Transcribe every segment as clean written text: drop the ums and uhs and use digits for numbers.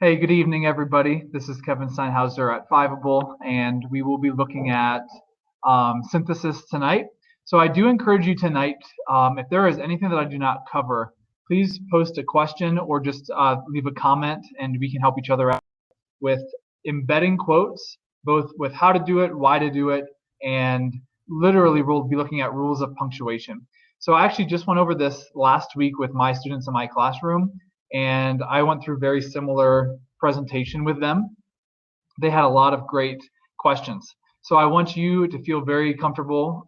Hey, good evening, everybody. This is Kevin Steinhauser at Fiveable, and we will be looking at synthesis tonight. So I do encourage you tonight, if there is anything that I do not cover, please post a question or just leave a comment, and we can help each other out with embedding quotes, both with how to do it, why to do it, and literally we'll be looking at rules of punctuation. So I actually just went over this last week with my students in my classroom, and I went through very similar presentation with them. They had a lot of great questions. So I want you to feel very comfortable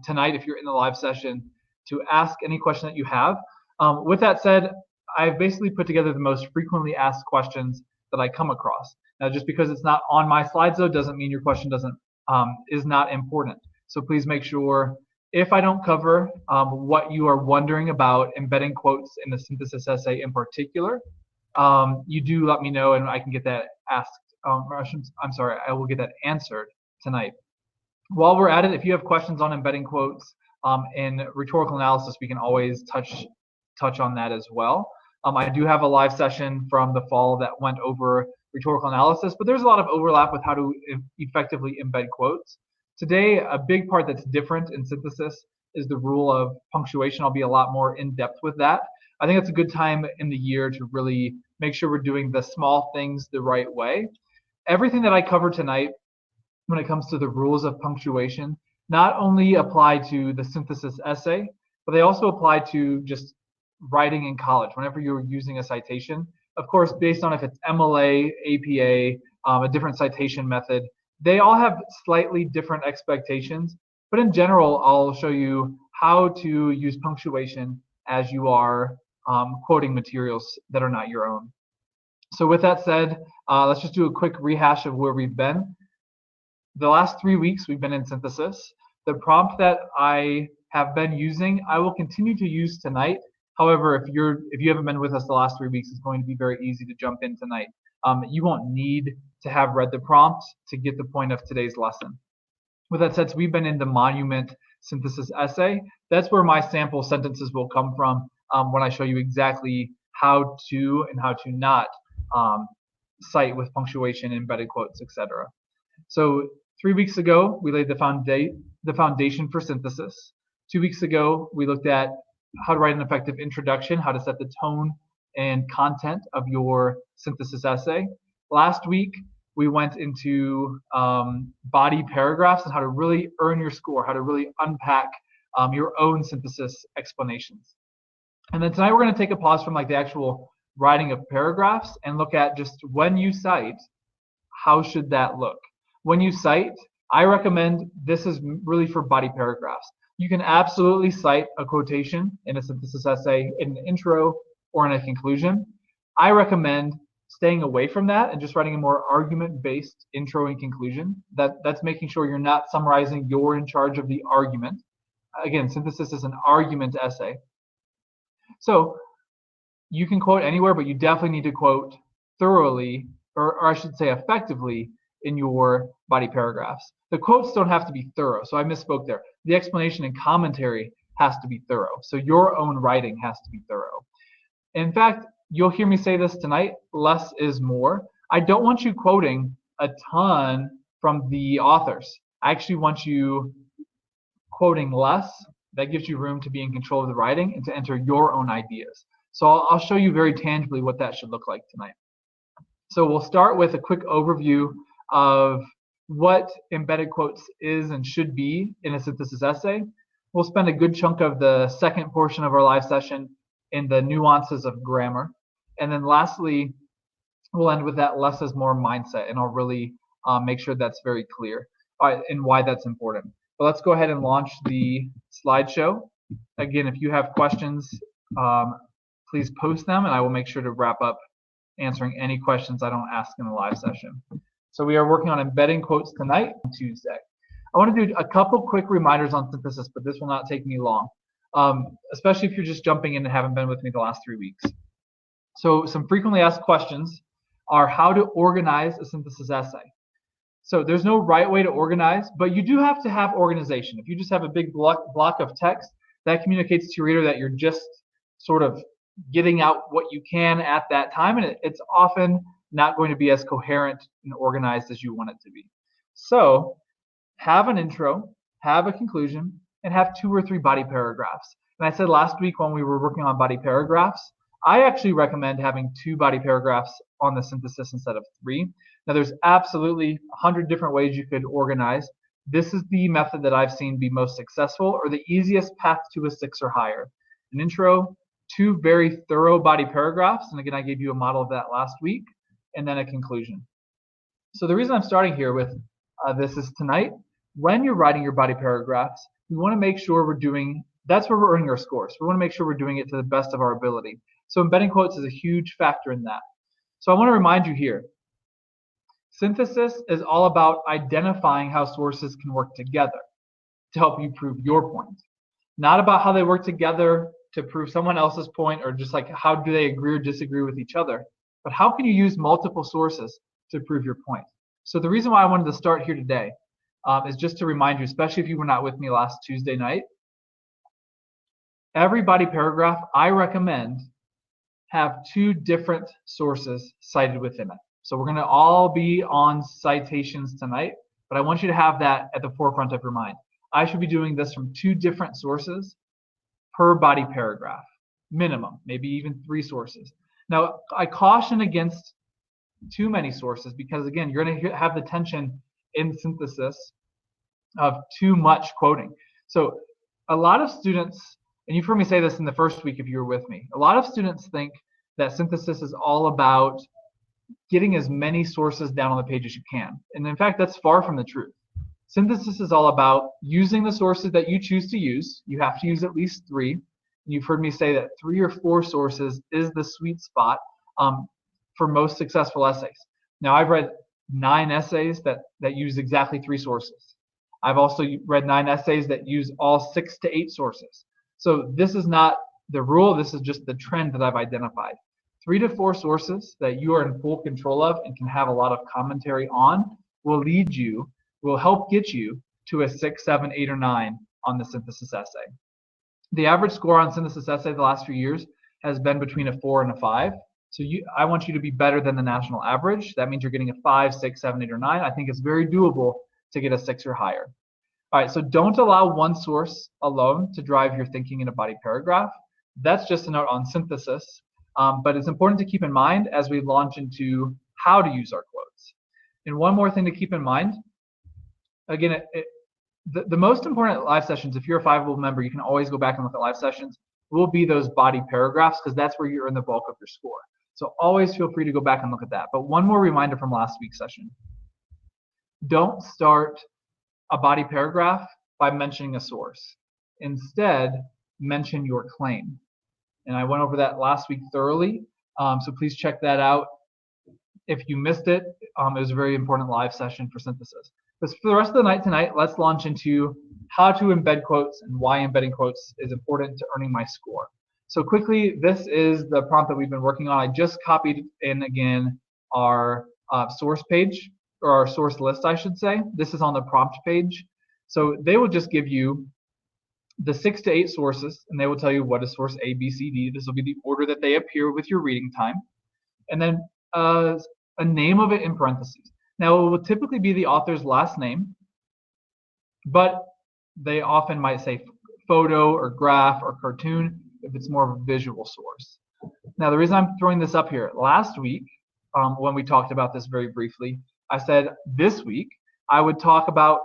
tonight, if you're in the live session, to ask any question that you have. With that said, I've basically put together the most frequently asked questions that I come across. Now, just because it's not on my slides, though, doesn't mean your question is not important. So please make sure, if I don't cover what you are wondering about embedding quotes in the synthesis essay in particular, you do let me know, and I can get that asked. I will get that answered tonight. While we're at it, if you have questions on embedding quotes in rhetorical analysis, we can always touch on that as well. I do have a live session from the fall that went over rhetorical analysis, but there's a lot of overlap with how to effectively embed quotes. Today, a big part that's different in synthesis is the rule of punctuation. I'll be a lot more in depth with that. I think it's a good time in the year to really make sure we're doing the small things the right way. Everything that I cover tonight when it comes to the rules of punctuation not only apply to the synthesis essay, but they also apply to just writing in college whenever you're using a citation. Of course, based on if it's MLA, APA, a different citation method, they all have slightly different expectations, but in general, I'll show you how to use punctuation as you are quoting materials that are not your own. So with that said, let's just do a quick rehash of where we've been. The last 3 weeks, we've been in synthesis. The prompt that I have been using, I will continue to use tonight. However, if you haven't been with us the last 3 weeks, it's going to be very easy to jump in tonight. You won't need to have read the prompt to get the point of today's lesson. With that said, we've been in the monument synthesis essay. That's where my sample sentences will come from when I show you exactly how to and how to not cite with punctuation, embedded quotes, etc. So 3 weeks ago, we laid the foundation for synthesis. 2 weeks ago, we looked at how to write an effective introduction, how to set the tone and content of your synthesis essay. Last week, we went into body paragraphs and how to really earn your score, how to really unpack your own synthesis explanations. And then tonight we're going to take a pause from like the actual writing of paragraphs and look at just when you cite, how should that look? When you cite, I recommend, this is really for body paragraphs. You can absolutely cite a quotation in a synthesis essay in an intro or in a conclusion. I recommend staying away from that and just writing a more argument-based intro and conclusion. That's making sure you're not summarizing, you're in charge of the argument. Again, synthesis is an argument essay. So you can quote anywhere, but you definitely need to quote thoroughly, or I should say effectively, in your body paragraphs. The quotes don't have to be thorough, so I misspoke there. The explanation and commentary has to be thorough. So your own writing has to be thorough. In fact, you'll hear me say this tonight, less is more. I don't want you quoting a ton from the authors. I actually want you quoting less. That gives you room to be in control of the writing and to enter your own ideas. So I'll show you very tangibly what that should look like tonight. So we'll start with a quick overview of what embedded quotes is and should be in a synthesis essay. We'll spend a good chunk of the second portion of our live session in the nuances of grammar. And then lastly, we'll end with that less is more mindset, and I'll really make sure that's very clear and why that's important. But let's go ahead and launch the slideshow. Again, if you have questions, please post them, and I will make sure to wrap up answering any questions I don't ask in the live session. So we are working on embedding quotes tonight on Tuesday. I want to do a couple quick reminders on synthesis, but this will not take me long, especially if you're just jumping in and haven't been with me the last 3 weeks. So some frequently asked questions are how to organize a synthesis essay. So there's no right way to organize, but you do have to have organization. If you just have a big block of text, that communicates to your reader that you're just sort of getting out what you can at that time, and it's often not going to be as coherent and organized as you want it to be. So have an intro, have a conclusion, and have 2 or 3 body paragraphs. And I said last week when we were working on body paragraphs, I actually recommend having 2 body paragraphs on the synthesis instead of 3. Now there's absolutely 100 different ways you could organize. This is the method that I've seen be most successful, or the easiest path to a 6 or higher. An intro, 2 very thorough body paragraphs, and again I gave you a model of that last week, and then a conclusion. So the reason I'm starting here with this is tonight, when you're writing your body paragraphs, we want to make sure we're doing, that's where we're earning our scores. We want to make sure we're doing it to the best of our ability. So embedding quotes is a huge factor in that. So I want to remind you here, synthesis is all about identifying how sources can work together to help you prove your point. Not about how they work together to prove someone else's point, or just like how do they agree or disagree with each other, but how can you use multiple sources to prove your point. So the reason why I wanted to start here today is just to remind you, especially if you were not with me last Tuesday night, every body paragraph I recommend have 2 different sources cited within it. So we're going to all be on citations tonight, but I want you to have that at the forefront of your mind. I should be doing this from 2 different sources per body paragraph, minimum, maybe even 3 sources. Now, I caution against too many sources because, again, you're going to have the tension in synthesis of too much quoting. So a lot of students, and you've heard me say this in the first week if you were with me, a lot of students think that synthesis is all about getting as many sources down on the page as you can. And in fact, that's far from the truth. Synthesis is all about using the sources that you choose to use. You have to use at least 3. You've heard me say that 3 or 4 sources is the sweet spot for most successful essays. Now, I've read 9 essays that use exactly 3 sources. I've also read 9 essays that use all 6 to 8 sources. So this is not the rule, this is just the trend that I've identified. 3 to 4 sources that you are in full control of and can have a lot of commentary on will help get you to a 6, 7, 8, or 9 on the synthesis essay. The average score on synthesis essay the last few years has been between a 4 and a 5. So I want you to be better than the national average. That means you're getting a 5, 6, 7, 8, or 9. I think it's very doable to get a 6 or higher. All right, so don't allow one source alone to drive your thinking in a body paragraph. That's just a note on synthesis, but it's important to keep in mind as we launch into how to use our quotes. And one more thing to keep in mind, again, the most important live sessions, if you're a Fiveable member, you can always go back and look at live sessions, will be those body paragraphs because that's where you're in the bulk of your score. So always feel free to go back and look at that. But one more reminder from last week's session. Don't start a body paragraph by mentioning a source. Instead, mention your claim. And I went over that last week thoroughly, so please check that out. If you missed it, it was a very important live session for synthesis. But for the rest of the night tonight, let's launch into how to embed quotes and why embedding quotes is important to earning my score. So quickly, this is the prompt that we've been working on. I just copied in again our source page, or our source list, I should say. This is on the prompt page. So they will just give you the 6 to 8 sources, and they will tell you what is source A, B, C, D. This will be the order that they appear with your reading time. And then a name of it in parentheses. Now, it will typically be the author's last name, but they often might say photo or graph or cartoon if it's more of a visual source. Now, the reason I'm throwing this up here, last week, when we talked about this very briefly, I said this week I would talk about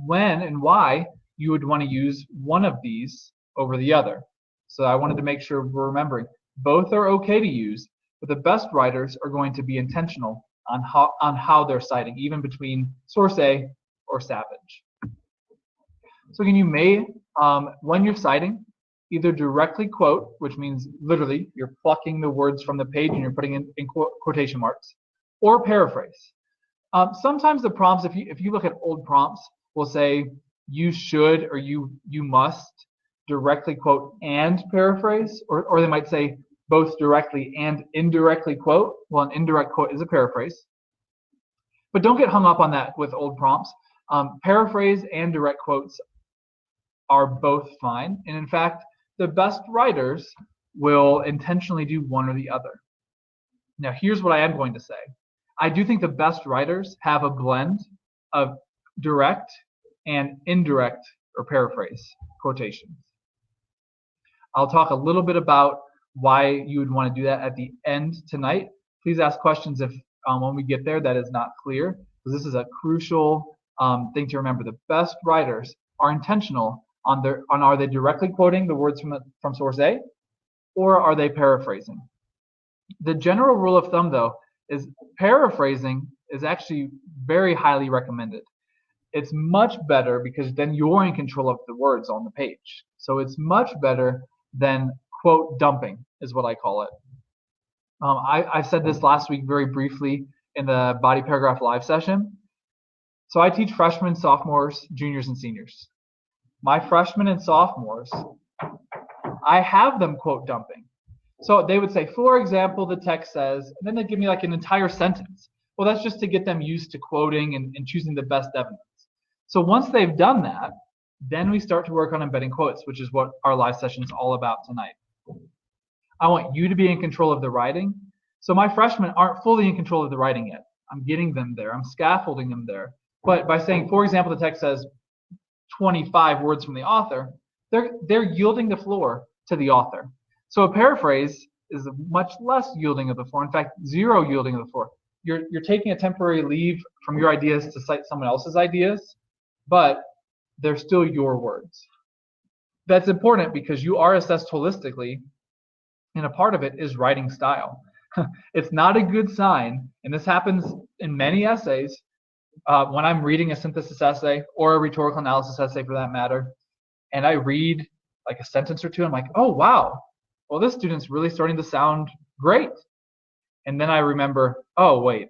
when and why you would want to use one of these over the other. So I wanted to make sure we're remembering both are okay to use, but the best writers are going to be intentional on how they're citing, even between source A or Savage. So again, you may, when you're citing, either directly quote, which means literally you're plucking the words from the page and you're putting in quotation marks, or paraphrase. Sometimes the prompts, if you look at old prompts, will say you should or you must directly quote and paraphrase, or they might say both directly and indirectly quote. Well, an indirect quote is a paraphrase. But don't get hung up on that with old prompts. Paraphrase and direct quotes are both fine. And in fact, the best writers will intentionally do one or the other. Now, here's what I am going to say. I do think the best writers have a blend of direct and indirect, or paraphrase, quotations. I'll talk a little bit about why you would want to do that at the end tonight. Please ask questions if when we get there that is not clear, because this is a crucial thing to remember. The best writers are intentional on are they directly quoting the words from source A, or are they paraphrasing? The general rule of thumb, though, is paraphrasing is actually very highly recommended. It's much better because then you're in control of the words on the page. So it's much better than quote dumping, is what I call it. I said this last week very briefly in the Body Paragraph Live session. So I teach freshmen, sophomores, juniors, and seniors. My freshmen and sophomores, I have them quote dumping. So they would say, for example, the text says, and then they give me like an entire sentence. Well, that's just to get them used to quoting and choosing the best evidence. So once they've done that, then we start to work on embedding quotes, which is what our live session is all about tonight. I want you to be in control of the writing. So my freshmen aren't fully in control of the writing yet. I'm getting them there. I'm scaffolding them there. But by saying, for example, the text says 25 words from the author, they're yielding the floor to the author. So a paraphrase is much less yielding of the floor. In fact, zero yielding of the floor. You're taking a temporary leave from your ideas to cite someone else's ideas, but they're still your words. That's important because you are assessed holistically, and a part of it is writing style. It's not a good sign, and this happens in many essays, when I'm reading a synthesis essay or a rhetorical analysis essay for that matter, and I read like a sentence or two, I'm like, oh wow, well this student's really starting to sound great. And then I remember, oh wait,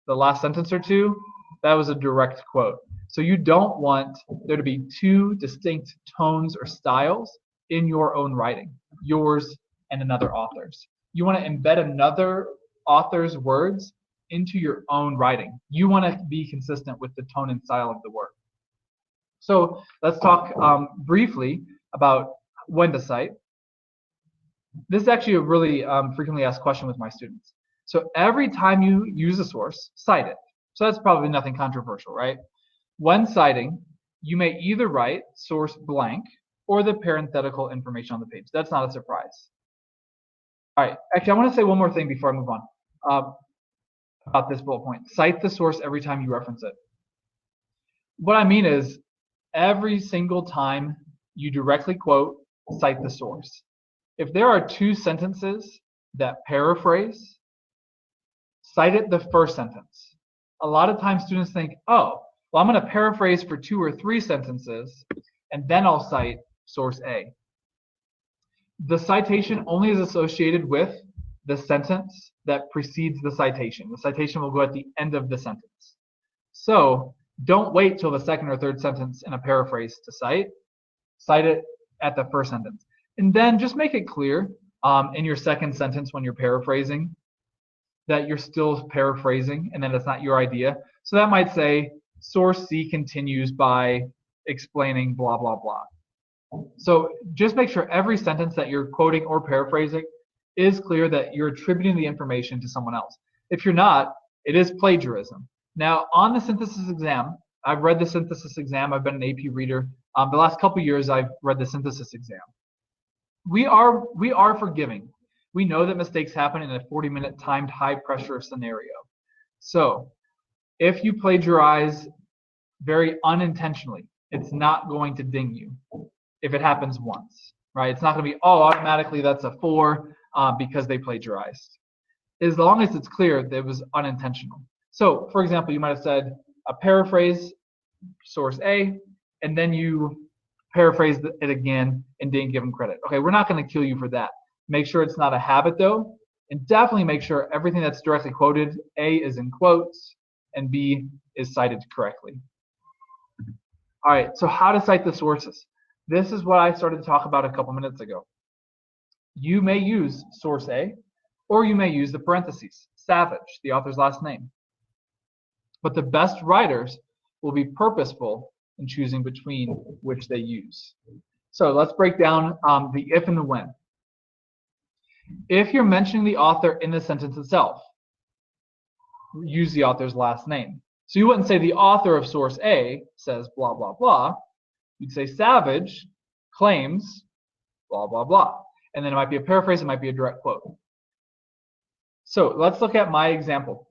the last sentence or two, that was a direct quote. So you don't want there to be two distinct tones or styles in your own writing, yours and another author's. You want to embed another author's words into your own writing. You want to be consistent with the tone and style of the work. So let's talk briefly about when to cite. This is actually a really frequently asked question with my students. So every time you use a source, cite it. So that's probably nothing controversial, right? When citing, you may either write source blank or the parenthetical information on the page. That's not a surprise. All right, actually, I want to say one more thing before I move on about this bullet point. Cite the source every time you reference it. What I mean is every single time you directly quote, cite the source. If there are two sentences that paraphrase, cite it the first sentence. A lot of times students think, oh, well, I'm going to paraphrase for 2 or 3 sentences, and then I'll cite source A. The citation only is associated with the sentence that precedes the citation. The citation will go at the end of the sentence. So don't wait till the second or third sentence in a paraphrase to cite. Cite it at the first sentence. And then just make it clear in your second sentence when you're paraphrasing that you're still paraphrasing and that it's not your idea. So that might say, source C continues by explaining blah, blah, blah. So just make sure every sentence that you're quoting or paraphrasing is clear that you're attributing the information to someone else. If you're not, it is plagiarism. Now, on the synthesis exam, I've read the synthesis exam. I've been an AP reader. The last couple of years, I've read the synthesis exam. We are forgiving. We know that mistakes happen in a 40-minute timed high-pressure scenario. So if you plagiarize very unintentionally, it's not going to ding you if it happens once, right? It's not going to be, oh, automatically that's a 4 because they plagiarized. As long as it's clear that it was unintentional. So, for example, you might have said a paraphrase, source A, and then you paraphrase it again and didn't give them credit. Okay, we're not going to kill you for that. Make sure it's not a habit, though, and definitely make sure everything that's directly quoted, A is in quotes, and B is cited correctly. All right, so how to cite the sources. This is what I started to talk about a couple minutes ago. You may use source A, or you may use the parentheses, Savage, the author's last name. But the best writers will be purposeful in choosing between which they use. So let's break down the if and the when. If you're mentioning the author in the sentence itself, use the author's last name. So you wouldn't say the author of source A says blah, blah, blah. You'd say Savage claims blah, blah, blah. And then it might be a paraphrase, it might be a direct quote. So let's look at my example.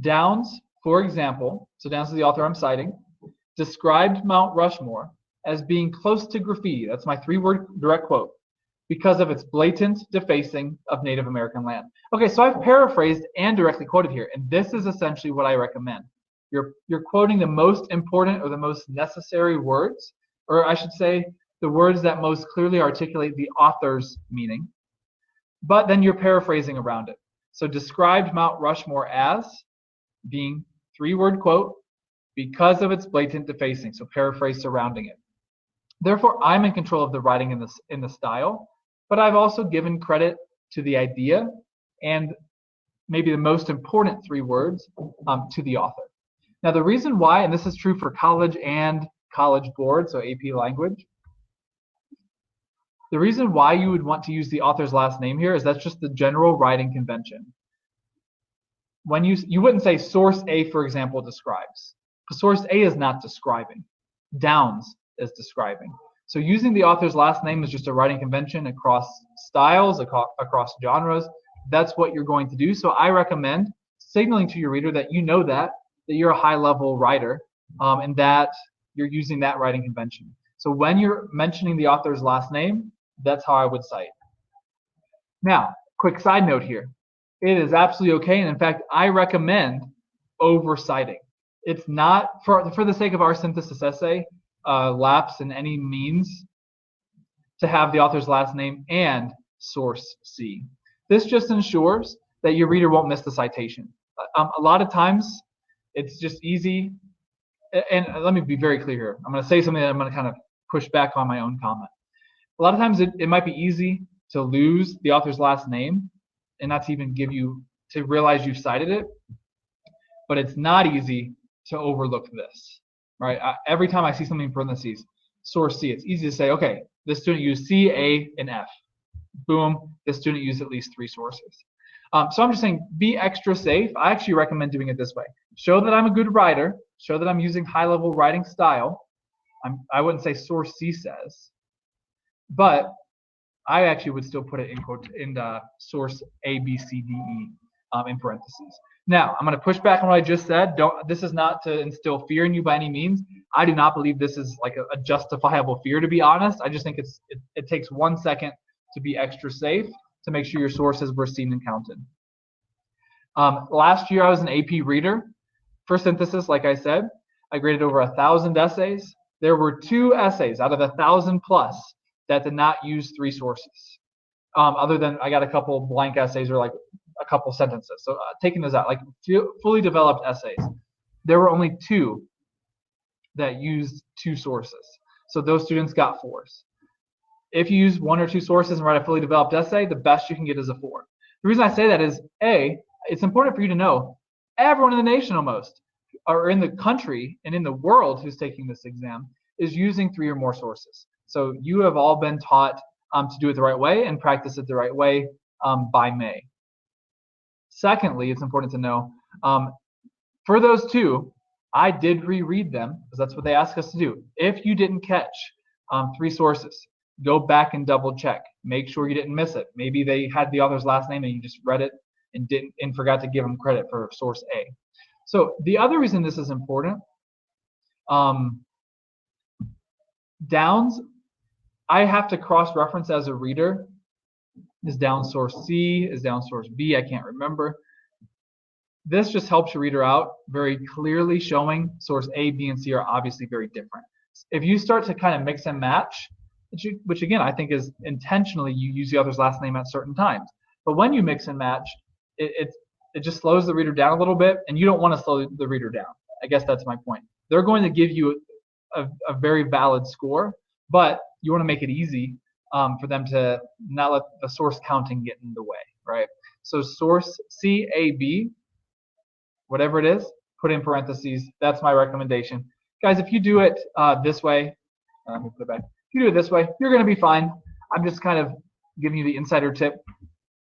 Downs, for example, so Downs is the author I'm citing, described Mount Rushmore as being close to graffiti. That's my 3-word direct quote, because of its blatant defacing of Native American land. Okay, so I've paraphrased and directly quoted here, and this is essentially what I recommend. You're quoting the most important or the most necessary words, or I should say the words that most clearly articulate the author's meaning, but then you're paraphrasing around it. So described Mount Rushmore as being 3-word quote because of its blatant defacing, so paraphrase surrounding it. Therefore, I'm in control of the writing in the style, but I've also given credit to the idea and maybe the most important 3 words to the author. Now, the reason why, and this is true for college and college board, so AP language, the reason why you would want to use the author's last name here is that's just the general writing convention. When you wouldn't say source A, for example, describes. Source A is not describing. Downs is describing. So using the author's last name is just a writing convention across styles, across genres. That's what you're going to do. So I recommend signaling to your reader that you know that you're a high-level writer and that you're using that writing convention. So when you're mentioning the author's last name, that's how I would cite. Now, quick side note here. It is absolutely okay, and in fact, I recommend oversighting. It's not, for the sake of our synthesis essay, lapse in any means to have the author's last name and source C. This just ensures that your reader won't miss the citation. A lot of times, it's just easy, and let me be very clear here. I'm going to say something that I'm going to kind of push back on my own comment. A lot of times it might be easy to lose the author's last name and not to even to realize you've cited it, but it's not easy to overlook this, right? Every time I see something in parentheses, source C, it's easy to say, okay, this student used C, A, and F. Boom, this student used at least 3 sources. So I'm just saying, be extra safe. I actually recommend doing it this way. Show that I'm a good writer, show that I'm using high-level writing style. I wouldn't say source C says, but I actually would still put it in source A, B, C, D, E in parentheses. Now, I'm going to push back on what I just said. This is not to instill fear in you by any means. I do not believe this is like a justifiable fear, to be honest. I just think it takes 1 second to be extra safe to make sure your sources were seen and counted. Last year, I was an AP reader. For synthesis, like I said, I graded over 1,000 essays. There were 2 essays out of 1,000 plus that did not use 3 sources. Other than I got a couple blank essays or like a couple sentences. So taking those out, like fully developed essays, there were only 2 that used 2 sources. So those students got 4s. If you use 1 or 2 sources and write a fully developed essay, the best you can get is a 4. The reason I say that is, A, it's important for you to know everyone in the nation almost, or in the country and in the world who's taking this exam, is using 3 or more sources. So you have all been taught to do it the right way and practice it the right way by May. Secondly, it's important to know, for those 2, I did reread them because that's what they ask us to do. If you didn't catch 3 sources, go back and double check. Make sure you didn't miss it. Maybe they had the author's last name and you just read it and forgot to give them credit for source A. So the other reason this is important, Downs, I have to cross-reference as a reader. Is down source C? Is down source B? I can't remember. This just helps your reader out very clearly, showing source A, B, and C are obviously very different. If you start to kind of mix and match, which again I think is intentionally, you use the author's last name at certain times. But when you mix and match, it just slows the reader down a little bit, and you don't want to slow the reader down. I guess that's my point. They're going to give you a very valid score, but you want to make it easy for them to not let the source counting get in the way, right? So source C, A, B, whatever it is, put in parentheses. That's my recommendation. Guys, if you do it this way, let me put it back. If you do it this way, you're going to be fine. I'm just kind of giving you the insider tip.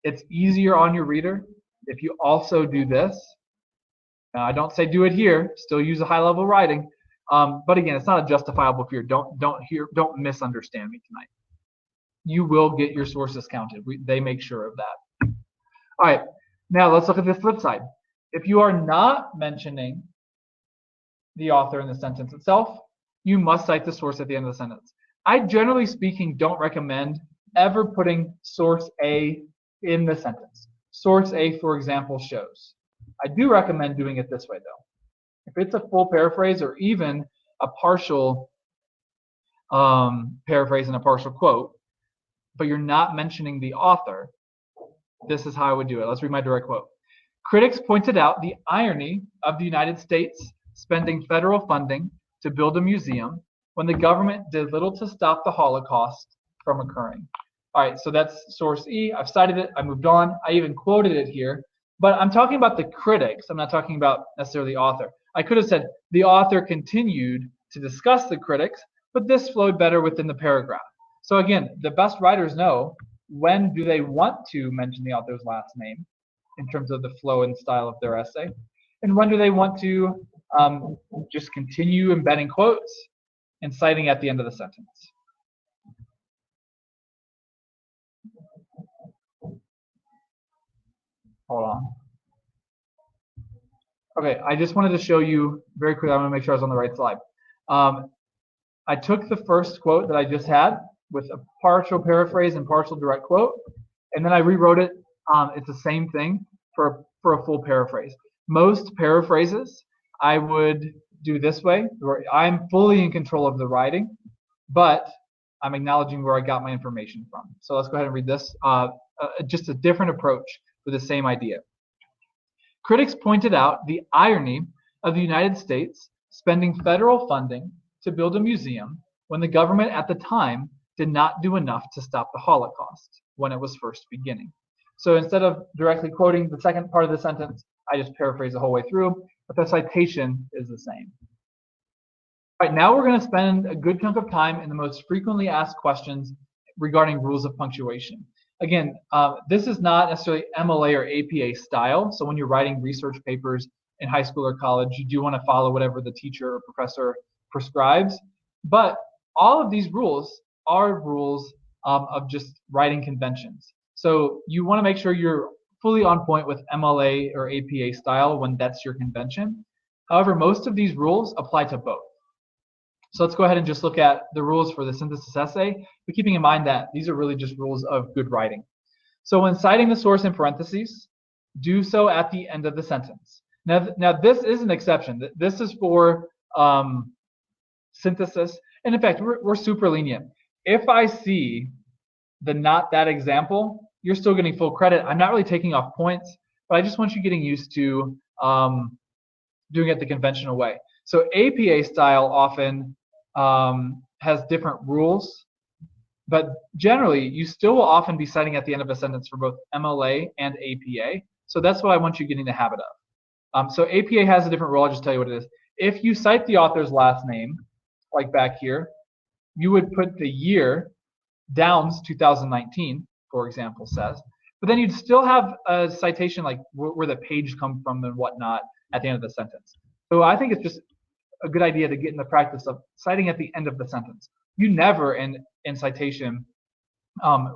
It's easier on your reader if you also do this. Now, I don't say do it here. Still use a high-level writing. But again, it's not a justifiable fear. Don't misunderstand me tonight. You will get your sources counted. They make sure of that. All right. Now let's look at the flip side. If you are not mentioning the author in the sentence itself, you must cite the source at the end of the sentence. I generally speaking don't recommend ever putting source A in the sentence. Source A, for example, shows. I do recommend doing it this way though. If it's a full paraphrase or even a partial paraphrase and a partial quote, but you're not mentioning the author, this is how I would do it. Let's read my direct quote. Critics pointed out the irony of the United States spending federal funding to build a museum when the government did little to stop the Holocaust from occurring. All right, so that's source E. I've cited it. I moved on. I even quoted it here. But I'm talking about the critics. I'm not talking about necessarily the author. I could have said the author continued to discuss the critics, but this flowed better within the paragraph. So again, the best writers know when do they want to mention the author's last name in terms of the flow and style of their essay, and when do they want to just continue embedding quotes and citing at the end of the sentence. Hold on. Okay, I just wanted to show you very quickly. I'm going to make sure I was on the right slide. I took the first quote that I just had with a partial paraphrase and partial direct quote, and then I rewrote it. It's the same thing for a full paraphrase. Most paraphrases I would do this way, where I'm fully in control of the writing, but I'm acknowledging where I got my information from. So let's go ahead and read this. Just a different approach for the same idea. Critics pointed out the irony of the United States spending federal funding to build a museum when the government at the time did not do enough to stop the Holocaust when it was first beginning. So instead of directly quoting the second part of the sentence, I just paraphrase the whole way through, but the citation is the same. All right, now we're going to spend a good chunk of time in the most frequently asked questions regarding rules of punctuation. Again, this is not necessarily MLA or APA style. So when you're writing research papers in high school or college, you do want to follow whatever the teacher or professor prescribes. But all of these rules are rules of just writing conventions. So you want to make sure you're fully on point with MLA or APA style when that's your convention. However, most of these rules apply to both. So let's go ahead and just look at the rules for the synthesis essay, but keeping in mind that these are really just rules of good writing. So when citing the source in parentheses, do so at the end of the sentence. Now this is an exception. This is for synthesis. And in fact, we're super lenient. If I see the not that example, you're still getting full credit. I'm not really taking off points, but I just want you getting used to doing it the conventional way. So APA style often has different rules, but generally you still will often be citing at the end of a sentence for both MLA and APA. So that's what I want you getting the habit of. So APA has a different rule. I'll just tell you what it is. If you cite the author's last name, like back here, you would put the year, Downs 2019, for example, says, but then you'd still have a citation like where the page comes from and whatnot at the end of the sentence. So I think it's just a good idea to get in the practice of citing at the end of the sentence. You never in citation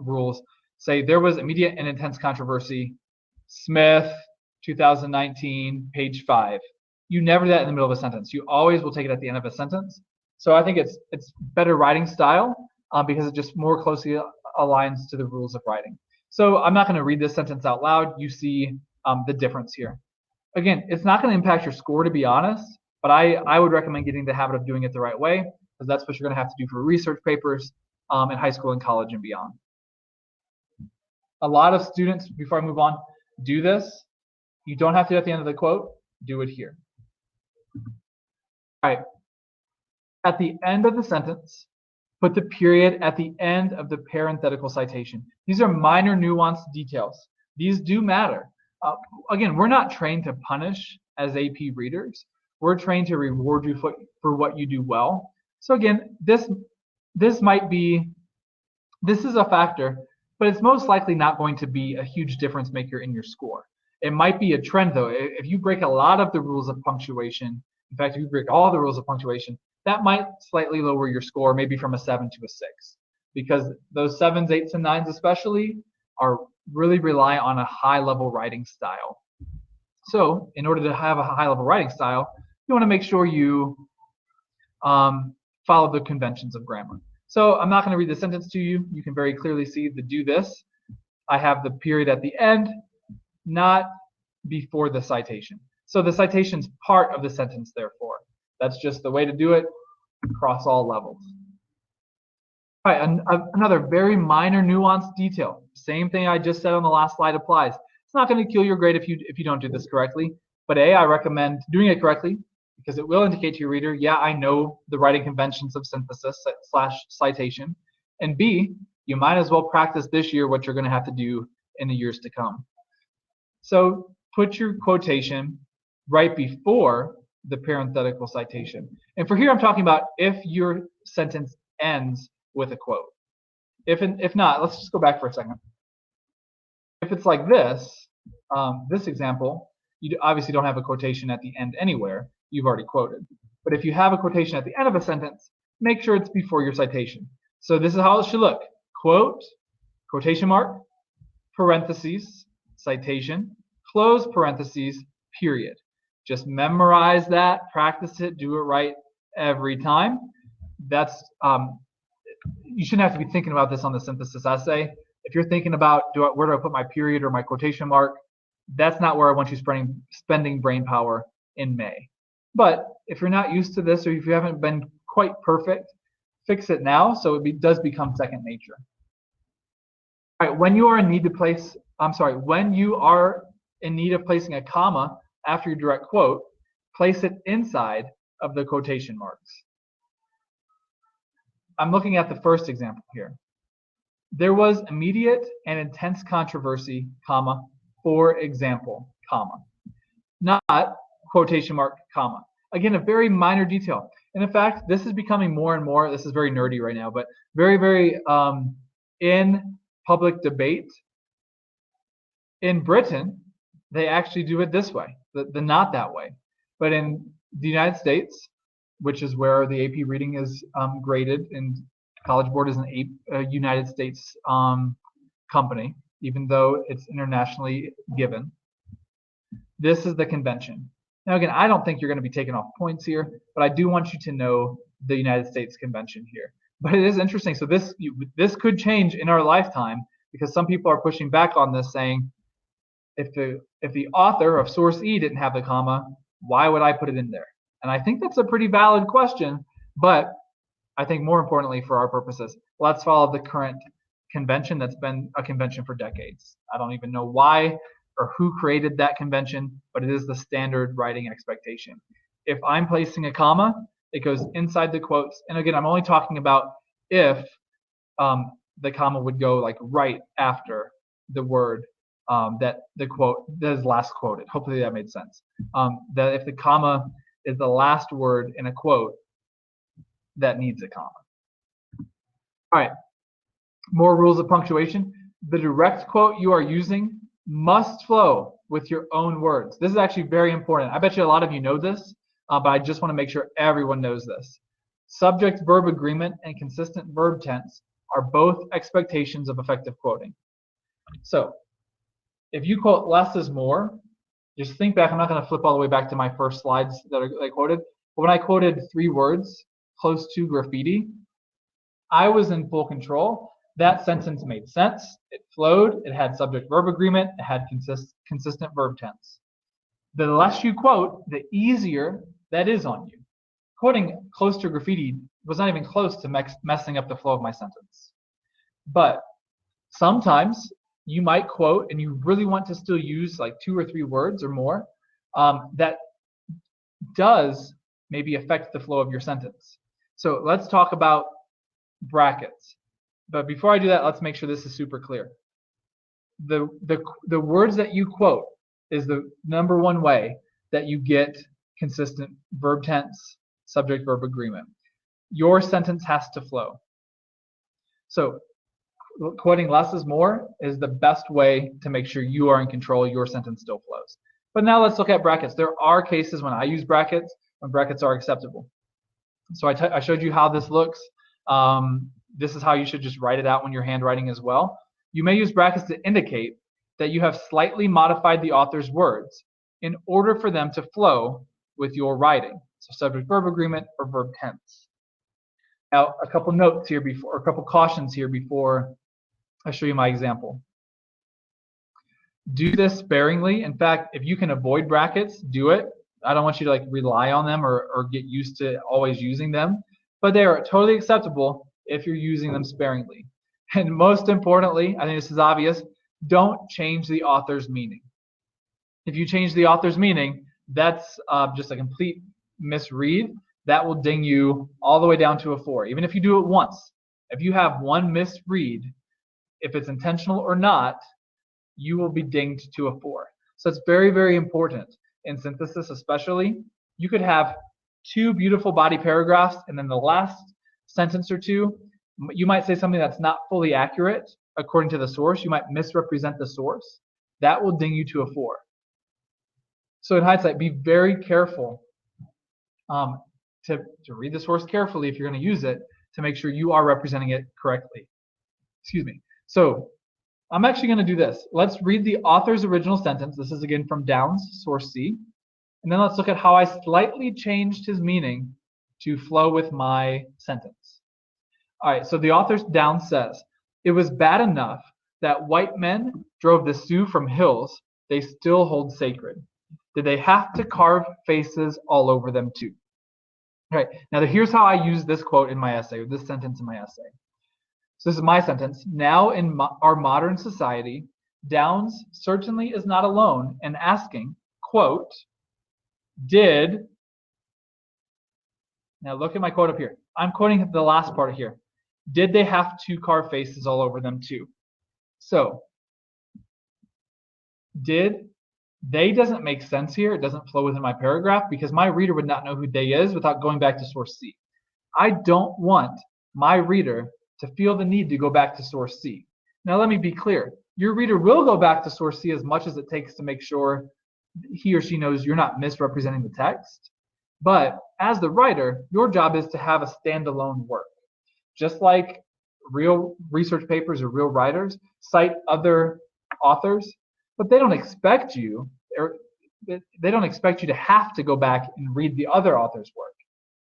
rules say there was immediate and intense controversy, Smith 2019, page 5. You never do that in the middle of a sentence. You always will take it at the end of a sentence. So I think it's better writing style because it just more closely aligns to the rules of writing. So I'm not going to read this sentence out loud. You see the difference here. Again, it's not going to impact your score, to be honest, but I would recommend getting the habit of doing it the right way, because that's what you're going to have to do for research papers in high school and college and beyond. A lot of students, before I move on, do this. You don't have to at the end of the quote. Do it here. All right. At the end of the sentence, put the period at the end of the parenthetical citation. These are minor nuanced details. These do matter. Again, we're not trained to punish as AP readers. We're trained to reward you for what you do well. So again, this is a factor, but it's most likely not going to be a huge difference maker in your score. It might be a trend though. If you break a lot of the rules of punctuation, in fact, if you break all the rules of punctuation, that might slightly lower your score, maybe from a 7 to a 6, because those 7s, 8s, and 9s especially are really rely on a high-level writing style. So in order to have a high-level writing style, you want to make sure you follow the conventions of grammar. So I'm not going to read the sentence to you. You can very clearly see the do this. I have the period at the end, not before the citation. So the citation's part of the sentence, therefore. That's just the way to do it across all levels. All right, another very minor nuanced detail. Same thing I just said on the last slide applies. It's not going to kill your grade if you don't do this correctly. But A, I recommend doing it correctly because it will indicate to your reader, yeah, I know the writing conventions of synthesis / citation. And B, you might as well practice this year what you're going to have to do in the years to come. So put your quotation right before the parenthetical citation. And for here, I'm talking about if your sentence ends with a quote. If not, let's just go back for a second. If it's like this, this example, you obviously don't have a quotation at the end anywhere. You've already quoted. But if you have a quotation at the end of a sentence, make sure it's before your citation. So this is how it should look. Quote, quotation mark, parentheses, citation, close parentheses, period. Just memorize that, practice it, do it right every time. That's you shouldn't have to be thinking about this on the synthesis essay. If you're thinking about where do I put my period or my quotation mark, that's not where I want you spending brain power in May. But if you're not used to this, or if you haven't been quite perfect, fix it now so it does become second nature. All right, when you are in need of placing a comma after your direct quote, place it inside of the quotation marks. I'm looking at the first example here. There was immediate and intense controversy, comma, for example, comma. Not quotation mark, comma. Again, a very minor detail. And in fact, this is becoming more and more, this is very nerdy right now, but very, very in public debate. In Britain, they actually do it this way, the not that way. But in the United States, which is where the AP reading is graded, and College Board is a United States company, even though it's internationally given. This is the convention. Now, again, I don't think you're going to be taking off points here, but I do want you to know the United States convention here. But it is interesting. So this could change in our lifetime because some people are pushing back on this, saying, if the author of source E didn't have the comma, why would I put it in there? And I think that's a pretty valid question, but I think more importantly for our purposes, let's follow the current convention that's been a convention for decades. I don't even know why or who created that convention, but it is the standard writing expectation. If I'm placing a comma, it goes inside the quotes. And again, I'm only talking about if the comma would go like right after the word that is last quoted. Hopefully that made sense. That if the comma is the last word in a quote, that needs a comma. All right, more rules of punctuation. The direct quote you are using must flow with your own words. This is actually very important. I bet you a lot of you know this, but I just want to make sure everyone knows this. Subject-verb agreement and consistent verb tense are both expectations of effective quoting. So if you quote less is more, just think back. I'm not going to flip all the way back to my first slides that I quoted. But when I quoted 3 words, close to graffiti, I was in full control. That sentence made sense. It flowed. It had subject-verb agreement. It had consistent verb tense. The less you quote, the easier that is on you. Quoting close to graffiti was not even close to messing up the flow of my sentence. But sometimes you might quote and you really want to still use like 2 or 3 words or more that does maybe affect the flow of your sentence. So let's talk about brackets. But before I do that, let's make sure this is super clear. The words that you quote is the #1 way that you get consistent verb tense, subject-verb agreement. Your sentence has to flow. So quoting less is more is the best way to make sure you are in control, your sentence still flows. But now let's look at brackets. There are cases when I use brackets, when brackets are acceptable. So I showed you how this looks. This is how you should just write it out when you're handwriting as well. You may use brackets to indicate that you have slightly modified the author's words in order for them to flow with your writing. So subject-verb agreement or verb tense. Now, a couple notes here before, or a couple cautions here before I show you my example. Do this sparingly. In fact, if you can avoid brackets, do it. I don't want you to like rely on them or get used to always using them, but they are totally acceptable if you're using them sparingly. And most importantly, I think this is obvious, don't change the author's meaning. If you change the author's meaning, that's just a complete misread. That will ding you all the way down to a 4, even if you do it once. If you have one misread, if it's intentional or not, you will be dinged to a 4. So it's very, very important. In synthesis especially, you could have 2 beautiful body paragraphs, and then the last sentence or 2, you might say something that's not fully accurate according to the source. You might misrepresent the source. That will ding you to a 4. So in hindsight, be very careful to read the source carefully if you're going to use it to make sure you are representing it correctly. Excuse me. So I'm actually going to do this. Let's read the author's original sentence. This is again from Downs, source C. And then let's look at how I slightly changed his meaning to flow with my sentence. All right, so the author Downs says, it was bad enough that white men drove the Sioux from hills they still hold sacred. Did they have to carve faces all over them too? All right, now here's how I use this quote in my essay, or this sentence in my essay. So this is my sentence. Now in our modern society, Downs certainly is not alone in asking, quote, did, now look at my quote up here. I'm quoting the last part here. Did they have to carve faces all over them too? So, did, they doesn't make sense here. It doesn't flow within my paragraph because my reader would not know who they is without going back to source C. I don't want my reader to feel the need to go back to source C. Now let me be clear. Your reader will go back to source C as much as it takes to make sure he or she knows you're not misrepresenting the text. But as the writer, your job is to have a standalone work. Just like real research papers or real writers cite other authors, but they don't expect you, they don't expect you to have to go back and read the other author's work.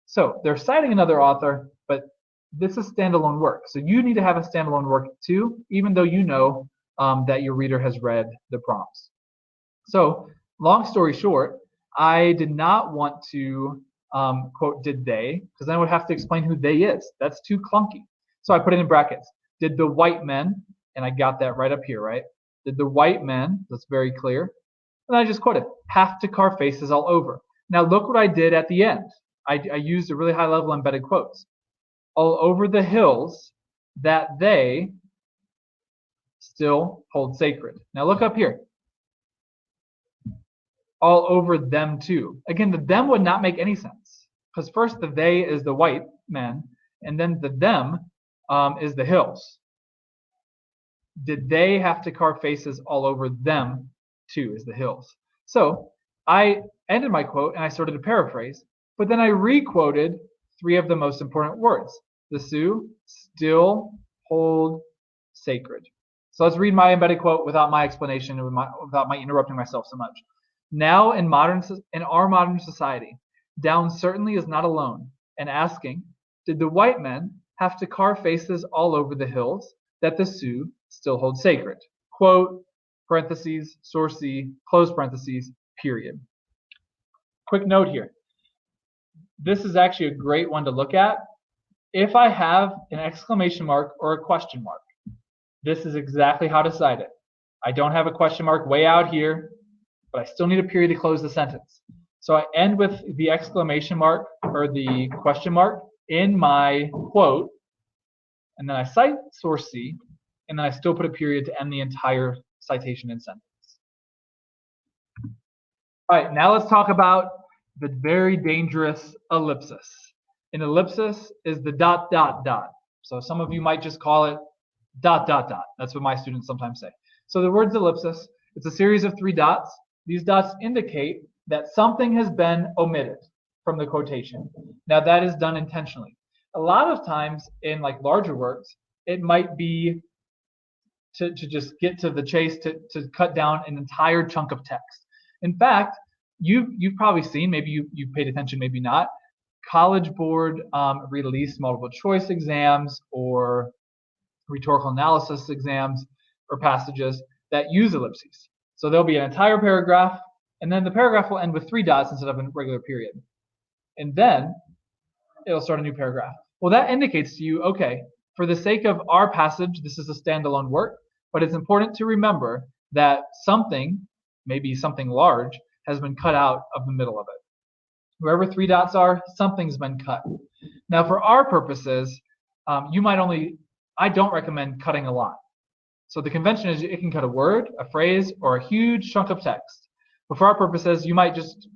So they're citing another author, but this is standalone work. So you need to have a standalone work too, even though you know that your reader has read the prompts. So long story short, I did not want to quote did they, because then I would have to explain who they is. That's too clunky. So I put it in brackets. Did the white men, and I got that right up here, right? Did the white men, that's very clear. And I just quoted, have to carve faces all over. Now look what I did at the end. I used a really high level embedded quotes. All over the hills that they still hold sacred. Now look up here. All over them too. Again, the them would not make any sense because first the they is the white men and then the them is the hills. Did they have to carve faces all over them too is the hills. So I ended my quote and I started to paraphrase, but then I re-quoted 3 of the most important words. The Sioux still hold sacred. So let's read my embedded quote without my explanation and without my interrupting myself so much. Now in our modern society, Downs certainly is not alone in asking, did the white men have to carve faces all over the hills that the Sioux still hold sacred? Quote, parentheses, source C, close parentheses, period. Quick note here. This is actually a great one to look at. If I have an exclamation mark or a question mark, this is exactly how to cite it. I don't have a question mark way out here, but I still need a period to close the sentence. So I end with the exclamation mark or the question mark in my quote, and then I cite source C, and then I still put a period to end the entire citation and sentence. All right, now let's talk about the very dangerous ellipsis. An ellipsis is the ... So some of you might just call it dot, dot, dot. That's what my students sometimes say. So the word's ellipsis. It's a series of 3 dots. These dots indicate that something has been omitted from the quotation. Now that is done intentionally. A lot of times in like larger works, it might be to just get to the chase, to cut down an entire chunk of text. In fact, you've probably seen, maybe you've paid attention, maybe not, College Board released multiple choice exams or rhetorical analysis exams or passages that use ellipses. So there'll be an entire paragraph, and then the paragraph will end with 3 dots instead of a regular period. And then it'll start a new paragraph. Well, that indicates to you, okay, for the sake of our passage, this is a standalone work, but it's important to remember that something, maybe something large, has been cut out of the middle of it. Wherever 3 dots are, something's been cut. Now, for our purposes, I don't recommend cutting a lot. So the convention is it can cut a word, a phrase, or a huge chunk of text. But for our purposes, you might just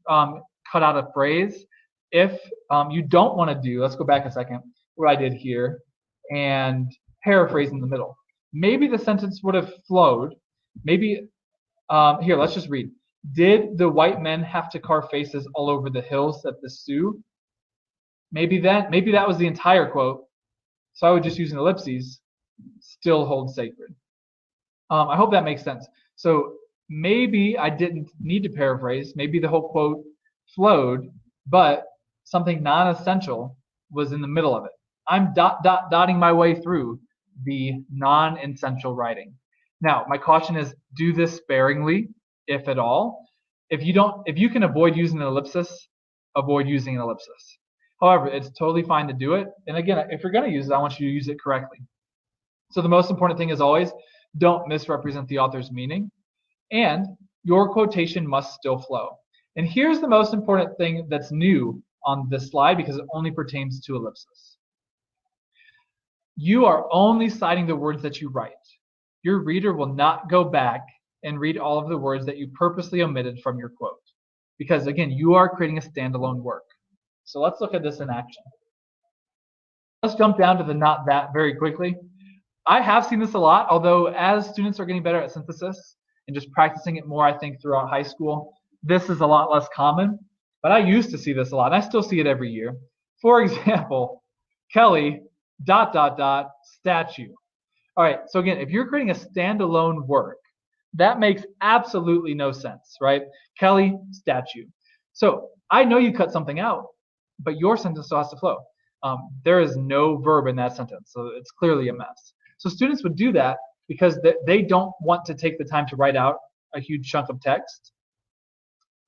cut out a phrase. If you don't want to do, let's go back a second, what I did here, and paraphrase in the middle. Maybe the sentence would have flowed. Maybe, here, let's just read. Did the white men have to carve faces all over the hills at the Sioux? Maybe that was the entire quote. So I would just use an ellipses, still hold sacred. I hope that makes sense. So maybe I didn't need to paraphrase. Maybe the whole quote flowed, but something non-essential was in the middle of it. I'm dotting my way through the non-essential writing. Now, my caution is do this sparingly, if at all. If you can avoid using an ellipsis, avoid using an ellipsis. However, it's totally fine to do it. And again, if you're going to use it, I want you to use it correctly. So the most important thing is always don't misrepresent the author's meaning, and your quotation must still flow. And here's the most important thing that's new on this slide because it only pertains to ellipsis. You are only citing the words that you write. Your reader will not go back and read all of the words that you purposely omitted from your quote. Because again, you are creating a standalone work. So let's look at this in action. Let's jump down to the not that very quickly. I have seen this a lot, although as students are getting better at synthesis and just practicing it more, I think, throughout high school, this is a lot less common. But I used to see this a lot, and I still see it every year. For example, Kelly, ... statue. All right, so again, if you're creating a standalone work, that makes absolutely no sense, right? Kelly, statue. So I know you cut something out, but your sentence still has to flow. There is no verb in that sentence, so it's clearly a mess. So students would do that because they don't want to take the time to write out a huge chunk of text,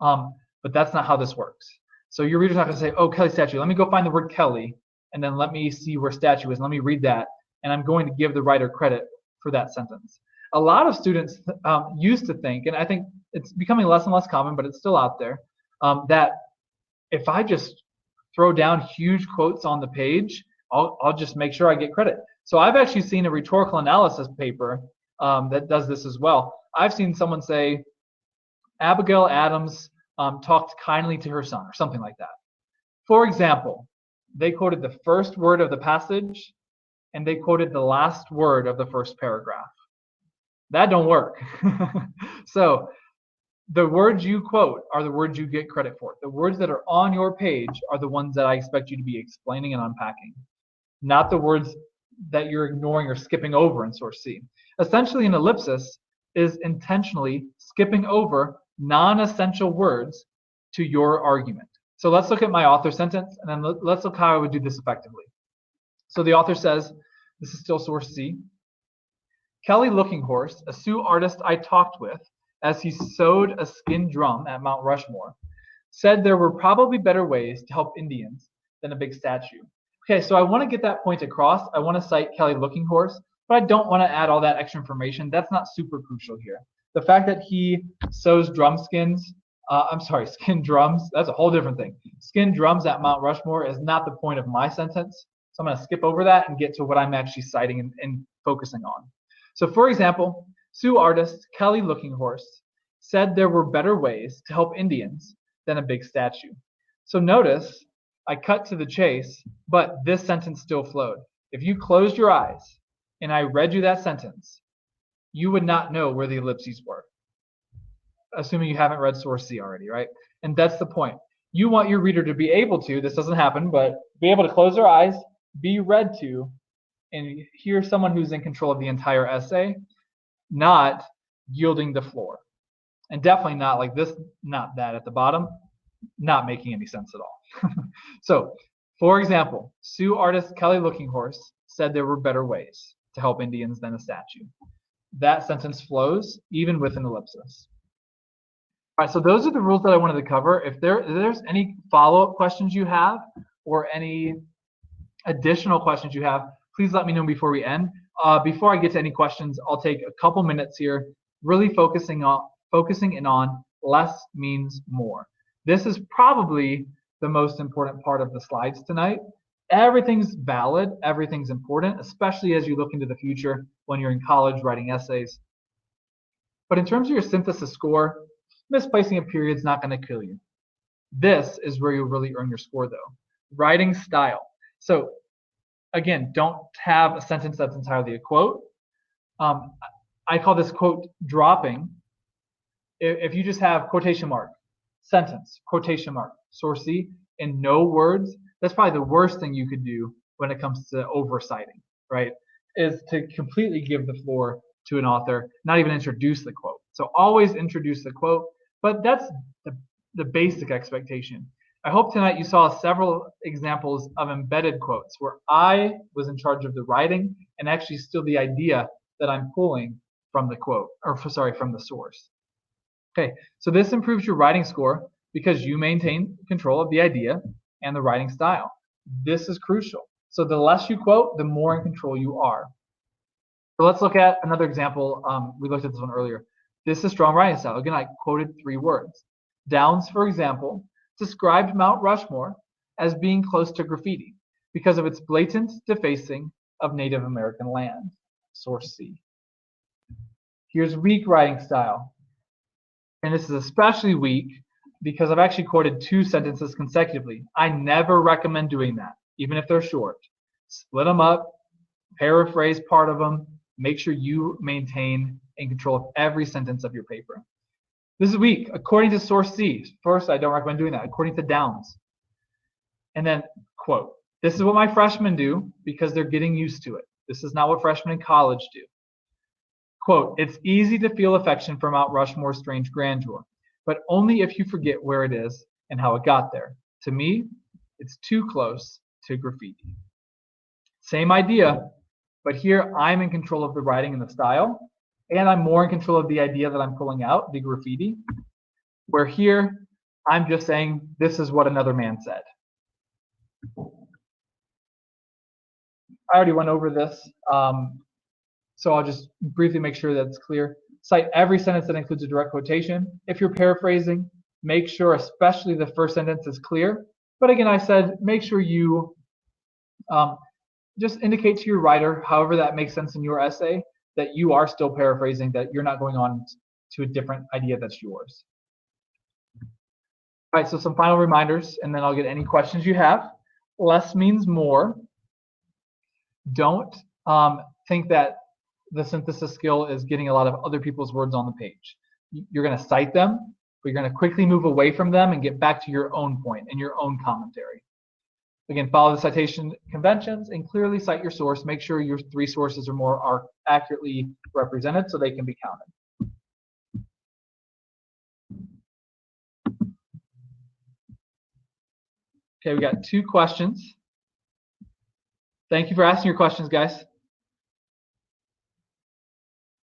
but that's not how this works. So your reader's not going to say, oh, Kelly, statue. Let me go find the word Kelly, and then let me see where statue is, and let me read that, and I'm going to give the writer credit for that sentence. A lot of students used to think, and I think it's becoming less and less common, but it's still out there, that if I just throw down huge quotes on the page, I'll just make sure I get credit. So I've actually seen a rhetorical analysis paper that does this as well. I've seen someone say, Abigail Adams talked kindly to her son, or something like that. For example, they quoted the first word of the passage, and they quoted the last word of the first paragraph. That don't work. So the words you quote are the words you get credit for. The words that are on your page are the ones that I expect you to be explaining and unpacking, not the words that you're ignoring or skipping over in source C. Essentially, an ellipsis is intentionally skipping over non-essential words to your argument. So let's look at my author sentence, and then let's look how I would do this effectively. So the author says, this is still source C. Kelly Lookinghorse, a Sioux artist I talked with as he sewed a skin drum at Mount Rushmore, said there were probably better ways to help Indians than a big statue. Okay, so I want to get that point across. I want to cite Kelly Lookinghorse, but I don't want to add all that extra information. That's not super crucial here. The fact that he sews skin drums, that's a whole different thing. Skin drums at Mount Rushmore is not the point of my sentence. So I'm going to skip over that and get to what I'm actually citing and focusing on. So for example, Sioux artist Kelly Lookinghorse said there were better ways to help Indians than a big statue. So notice I cut to the chase, but this sentence still flowed. If you closed your eyes and I read you that sentence, you would not know where the ellipses were, assuming you haven't read source C already, right? And that's the point. You want your reader to be able to, this doesn't happen, but be able to close their eyes, be read to, and hear someone who's in control of the entire essay, not yielding the floor. And definitely not like this, not that at the bottom, not making any sense at all. So, for example, Sioux artist Kelly Lookinghorse said there were better ways to help Indians than a statue. That sentence flows even with an ellipsis. All right, so those are the rules that I wanted to cover. If there's any follow-up questions you have or any additional questions you have, please let me know before we end. Before I get to any questions, I'll take a couple minutes here, really focusing in on less means more. This is probably the most important part of the slides tonight. Everything's valid, everything's important, especially as you look into the future when you're in college writing essays. But in terms of your synthesis score, misplacing a period is not going to kill you. This is where you'll really earn your score though. Writing style. So again, don't have a sentence that's entirely a quote. I call this quote dropping. If you just have quotation mark, sentence, quotation mark, source C, and no words, that's probably the worst thing you could do when it comes to oversighting, right? Is to completely give the floor to an author, not even introduce the quote. So always introduce the quote, but that's the basic expectation. I hope tonight you saw several examples of embedded quotes where I was in charge of the writing and actually still the idea that I'm pulling from the quote, or sorry, from the source. Okay, so this improves your writing score because you maintain control of the idea and the writing style. This is crucial. So the less you quote, the more in control you are. So let's look at another example. We looked at this one earlier. This is strong writing style. Again, I quoted 3 words. Downs, for example, described Mount Rushmore as being close to graffiti because of its blatant defacing of Native American land. Source C. Here's weak writing style. And this is especially weak because I've actually quoted 2 sentences consecutively. I never recommend doing that, even if they're short. Split them up, paraphrase part of them, make sure you maintain in control of every sentence of your paper. This is weak. According to source C, first, I don't recommend doing that. According to Downs. And then, quote, this is what my freshmen do because they're getting used to it. This is not what freshmen in college do. Quote, it's easy to feel affection for Mount Rushmore's strange grandeur, but only if you forget where it is and how it got there. To me, it's too close to graffiti. Same idea, but here I'm in control of the writing and the style, and I'm more in control of the idea that I'm pulling out, the graffiti, where here I'm just saying this is what another man said. I already went over this. So I'll just briefly make sure that's clear. Cite every sentence that includes a direct quotation. If you're paraphrasing, make sure especially the first sentence is clear. But again, I said make sure you just indicate to your writer, however that makes sense in your essay, that you are still paraphrasing, that you're not going on to a different idea that's yours. All right, so some final reminders, and then I'll get any questions you have. Less means more. Don't think that the synthesis skill is getting a lot of other people's words on the page. You're going to cite them, but you're going to quickly move away from them and get back to your own point and your own commentary. Again, follow the citation conventions and clearly cite your source. Make sure your 3 sources or more are accurately represented so they can be counted. Okay, we got 2 questions. Thank you for asking your questions, guys.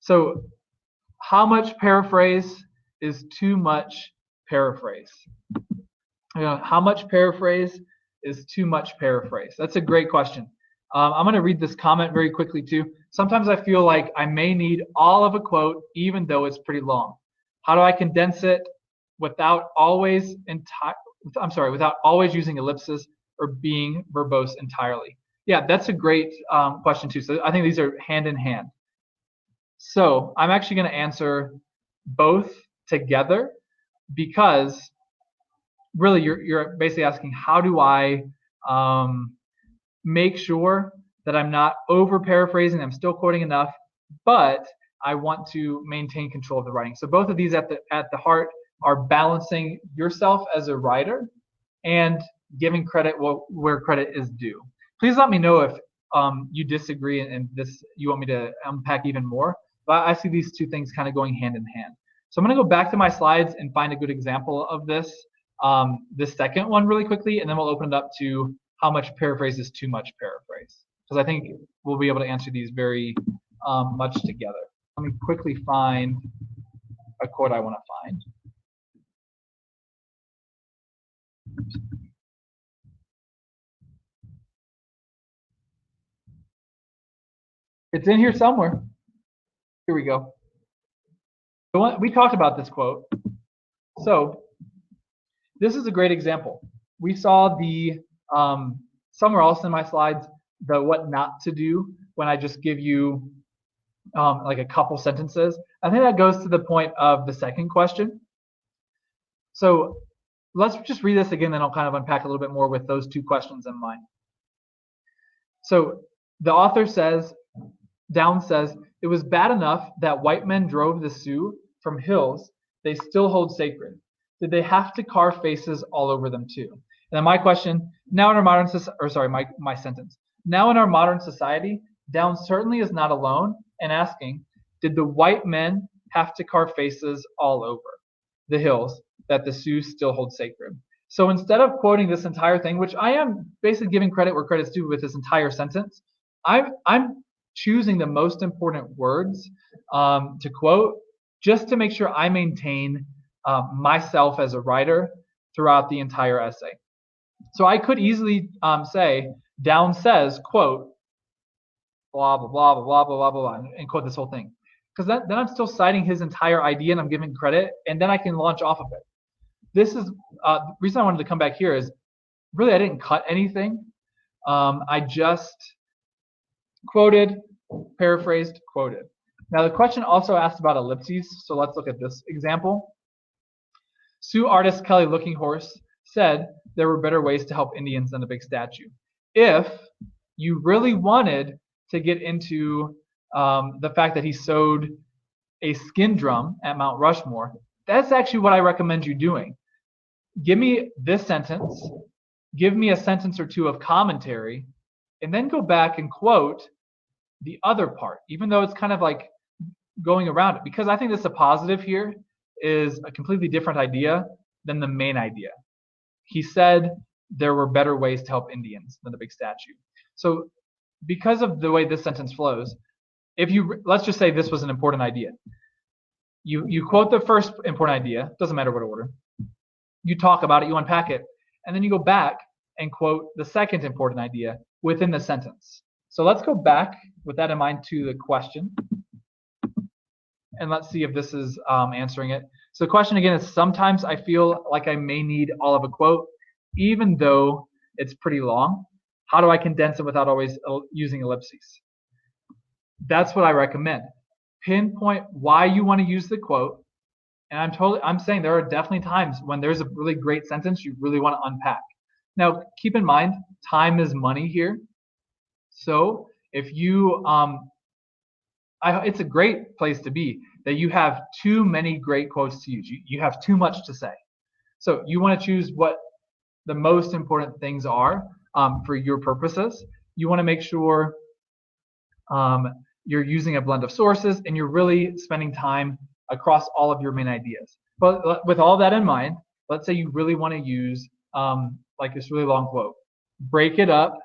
So, how much paraphrase is too much paraphrase? How much paraphrase is too much paraphrase? That's a great question. I'm going to read this comment very quickly too. Sometimes I feel like I may need all of a quote, even though it's pretty long. How do I condense it without always without always using ellipses or being verbose entirely? Yeah, that's a great question too. So I think these are hand in hand. So I'm actually going to answer both together because really you're basically asking how do I make sure that I'm not over paraphrasing, I'm still quoting enough, but I want to maintain control of the writing. So both of these at the heart are balancing yourself as a writer and giving credit where credit is due. Please let me know if you disagree and this you want me to unpack even more. But I see these two things kind of going hand in hand. So I'm going to go back to my slides and find a good example of this, this second one really quickly, and then we'll open it up to how much paraphrase is too much paraphrase. Because I think we'll be able to answer these very much together. Let me quickly find a quote I want to find. It's in here somewhere. Here we go. We talked about this quote. So this is a great example. We saw the somewhere else in my slides the what not to do when I just give you like a couple sentences. I think that goes to the point of the second question. So let's just read this again, then I'll kind of unpack a little bit more with those two questions in mind. So the author says, Downes says, it was bad enough that white men drove the Sioux from hills they still hold sacred. Did they have to carve faces all over them too? And then my question, now in our modern my sentence. Now in our modern society, Downes certainly is not alone in asking, did the white men have to carve faces all over the hills that the Sioux still hold sacred? So instead of quoting this entire thing, which I am basically giving credit where credit's due with this entire sentence, I'm choosing the most important words to quote just to make sure I maintain myself as a writer throughout the entire essay. So I could easily say, Downes says, quote, blah, blah, blah, blah, blah, blah, blah, blah, and quote this whole thing. Because then I'm still citing his entire idea and I'm giving credit, and then I can launch off of it. This is the reason I wanted to come back here is really I didn't cut anything. I just quoted, paraphrased, quoted. Now the question also asked about ellipses, so let's look at this example. Sioux artist Kelly Looking Horse said there were better ways to help Indians than a big statue. If you really wanted to get into the fact that he sewed a skin drum at Mount Rushmore, that's actually what I recommend you doing. Give me this sentence, give me a sentence or two of commentary, and then go back and quote the other part, even though it's kind of like going around it, because I think this a positive here is a completely different idea than the main idea. He said there were better ways to help Indians than the big statue. So because of the way this sentence flows, if you, let's just say this was an important idea. You quote the first important idea, doesn't matter what order. You talk about it, you unpack it, and then you go back and quote the second important idea within the sentence. So let's go back with that in mind to the question. And let's see if this is answering it. So the question again is, sometimes I feel like I may need all of a quote, even though it's pretty long. How do I condense it without always using ellipses? That's what I recommend. Pinpoint why you want to use the quote. And I'm saying there are definitely times when there's a really great sentence you really want to unpack. Now, keep in mind, time is money here. So if you, it's a great place to be that you have too many great quotes to use. You have too much to say. So you want to choose what the most important things are for your purposes. You want to make sure you're using a blend of sources and you're really spending time across all of your main ideas. But with all that in mind, let's say you really want to use like this really long quote. Break it up.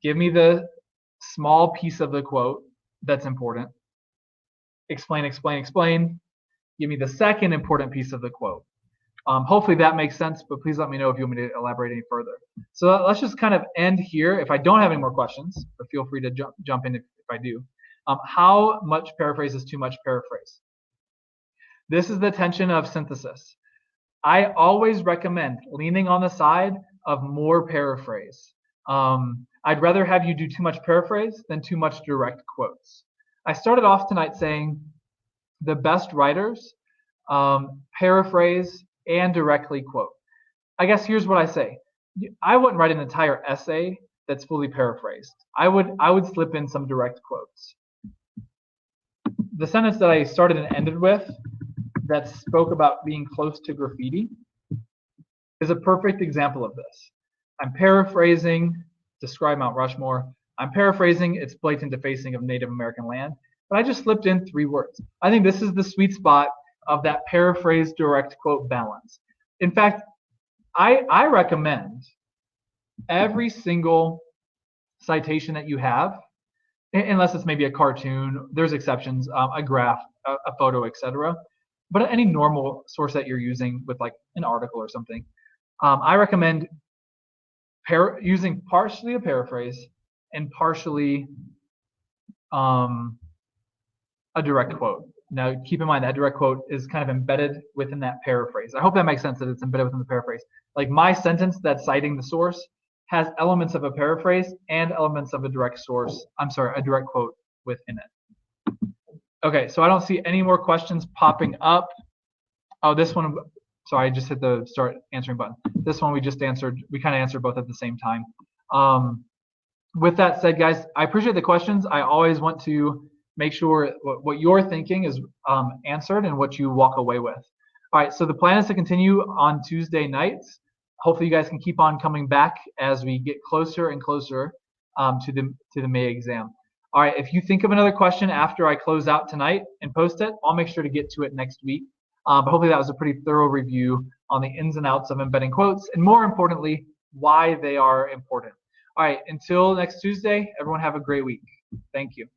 Give me the small piece of the quote that's important. Explain, explain, explain. Give me the second important piece of the quote. Hopefully that makes sense, but please let me know if you want me to elaborate any further. So let's just kind of end here. If I don't have any more questions, but feel free to jump in if I do. How much paraphrase is too much paraphrase? This is the tension of synthesis. I always recommend leaning on the side of more paraphrase. I'd rather have you do too much paraphrase than too much direct quotes. I started off tonight saying the best writers paraphrase and directly quote. I guess here's what I say. I wouldn't write an entire essay that's fully paraphrased. I would slip in some direct quotes. The sentence that I started and ended with that spoke about being close to graffiti is a perfect example of this. I'm paraphrasing, describe Mount Rushmore. I'm paraphrasing, it's blatant defacing of Native American land, but I just slipped in 3 words. I think this is the sweet spot of that paraphrase direct quote balance. In fact, I recommend every single citation that you have, unless it's maybe a cartoon, there's exceptions, a graph, a photo, etc. But any normal source that you're using with like an article or something, I recommend using partially a paraphrase and partially a direct quote. Now, keep in mind that direct quote is kind of embedded within that paraphrase. I hope that makes sense that it's embedded within the paraphrase. Like my sentence that's citing the source has elements of a paraphrase and elements of a direct source. I'm sorry, a direct quote within it. Okay, so I don't see any more questions popping up. Oh, this one, sorry, I just hit the start answering button. This one we just answered, we kind of answered both at the same time. With that said, guys, I appreciate the questions. I always want to make sure what you're thinking is answered and what you walk away with. All right, so the plan is to continue on Tuesday nights. Hopefully you guys can keep on coming back as we get closer and closer to the May exam. All right, if you think of another question after I close out tonight and post it, I'll make sure to get to it next week. But hopefully that was a pretty thorough review on the ins and outs of embedding quotes, and more importantly, why they are important. All right, until next Tuesday, everyone have a great week. Thank you.